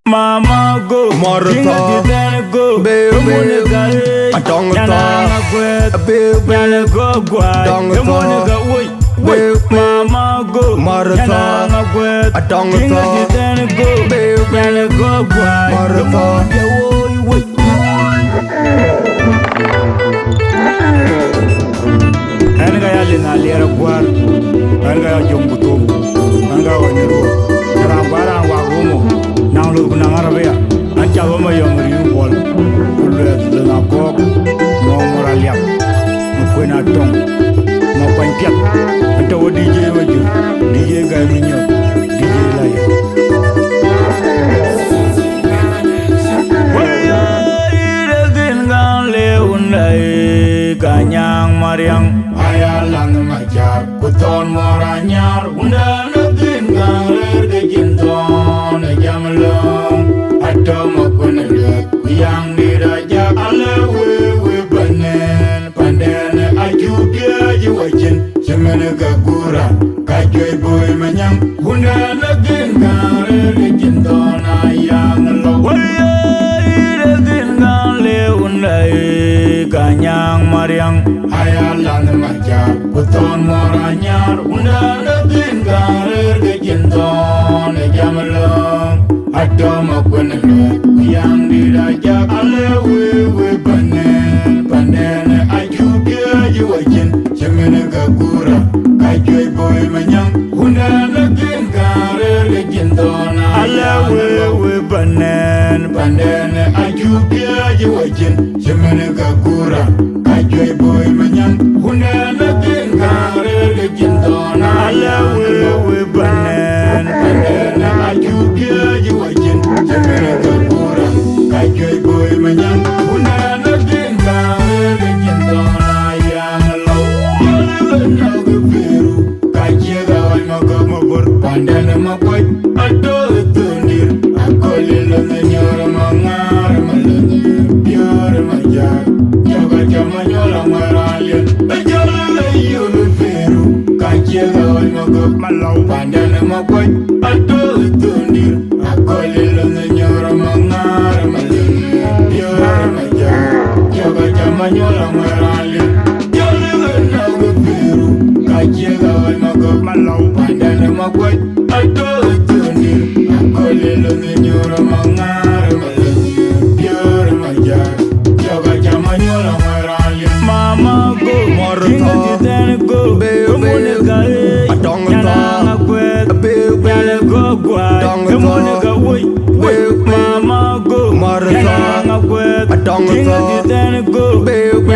Mama go, Martha, go, baby, I don't go, Mama go, Martha, I don't Alith Alier Aguaar, Ajuong Gut-Thoom Ahoc Network, Rambara Wagomo, now look na Arabia, and Chavama Young Wall, the Nakok, no Moralia, no Quena Tong, no Quantiat, and to DJ Waju, DJ Gaminio, DJ Lion. Kanyang Mariang Ayalang Majar Kuton Moranyar Unda Nagin Ganger de Jinton Jamalong Atomakunelek Yang Diraja Alewe Banen Panden Ajubia Jiwajin Semenega Gura Kajoy Boy Manyang Unda Nagin Ganger de Jinton Ayang Lo Kanyang Mariang Ayalan Majar Kuton Moranyar Unda Nagin Ganger de Jinton Jamalong Atomakunelek Yang Diraja Alewe Banen Panden Ajubia Jiwajin Semenega Gura Kajoy Boy Manyang Unda Nagin Ganger de Jinton Alewe Banen Panden Ajubia Jiwajin Semenega Gura Kajoy Boy Manyang Unda Nagin Ganger de Jinton Alewe Banen Panden Ajubia Jiwajin Semenega Gura Kajoy Boy Manyang Unda Nagin Ganger de Jinton Ayang Lo Yalga Peru Kajiga Magor Panden Makoy Ado Tundir Akolilo Nyora Mangar Malani Pure Majar Jaga Jamanyola Maralian Ajala Yulu Peru Kajiga Magor Malau Panden Makoy Ado Tundir Akolilo Nyora Mangar Malani Pure Majar Jaga Jamanyola Maralian Jala Peru Kajiga Magor Malau Panden Makoy Ado Tundir Akolilo Nyora Mangar Malani Pure Majar Jaga Jamanyola Maralian Mama go, Martha, go, baby, I don't go, Mama go, Martha, I don't go, baby,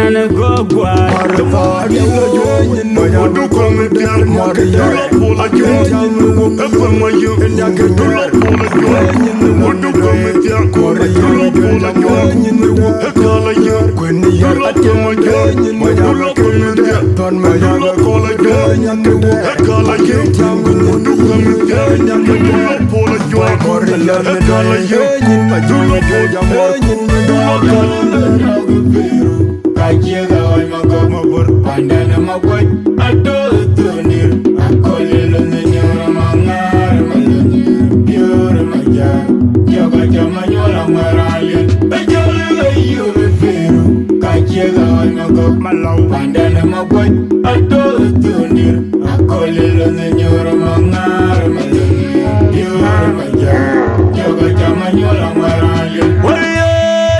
Malau Pandan Makoy Ado Tundir Akolilo Nyora Mangar Malani Pure Majar Jaga Jamanyola Maralian Waya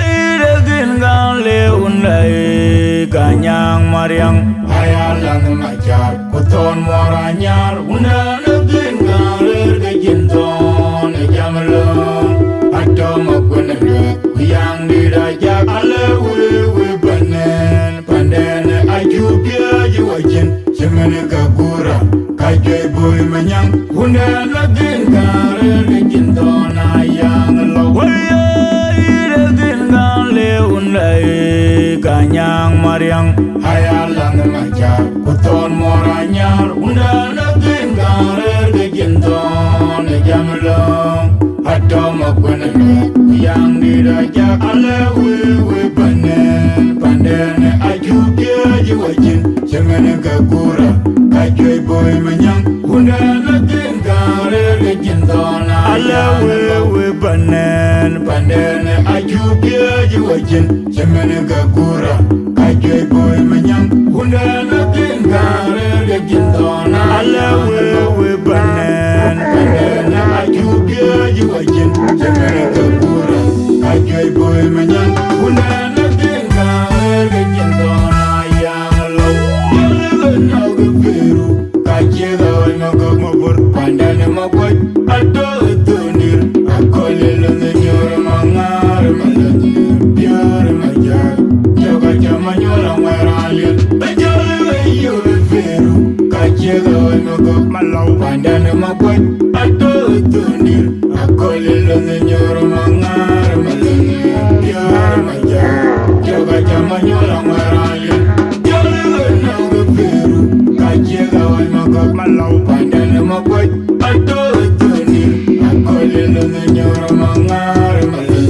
Idagin Gale Undai Kanyang Mariang Ayalan Majar Kuton Moranyar Unda Nagin Ganger de Jinton Jamalong Atomakunelek Yang Diraja Alewe Banen Panden Ajubia Jiwajin Semenega Gura Kajoy Boy Manyang Unda Nagin Ganger de Jinton Ayang Lo Idagin Gale Undai Kanyang Mariang Ayalan Majar Kuton Moranyar Unda Nagin Ganger de Jinton Jamalong Atomakunelek Yang Diraja Alewe Banen Panden Ajubia Jiwajin Semenega Gura Kajoy Boy Manyang Unda Nagin Ganger de Jinton Alewe Banen wajin chemene gakura kajwe boy manyang hunda nakin gare gindona we banen na ajubye wajin chemene gakura kajwe boy manyang hunda nakin gare gindona ya lo na Peru kajwe boy magmabur pandane makwaj ado tunir akolelo nyoro mangar malan biar majar joga jamanyola waralil bajale yo Peru kajega nogo malau pandane makwaj ado tunir akolelo nyoro mangar malan biar majar joga jamanyola waralil jale nogo Peru kajega nogo malau pandane makwaj ado tunir akolelo nyoro mangar malan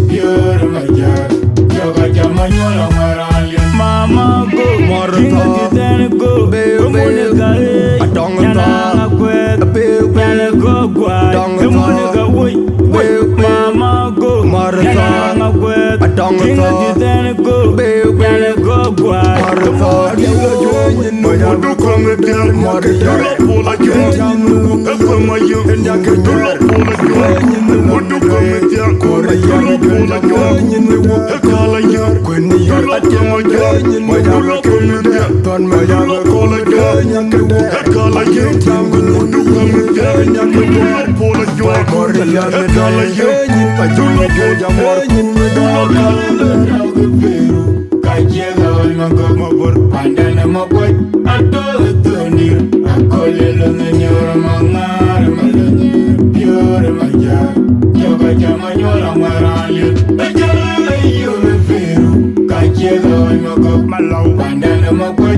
biar majar joga jamanyola waralil mama go morto go Monica Ajuong Gut-Thoom Ahoc Network mama go Ajuong Gut-Thoom Malau pandana makwaj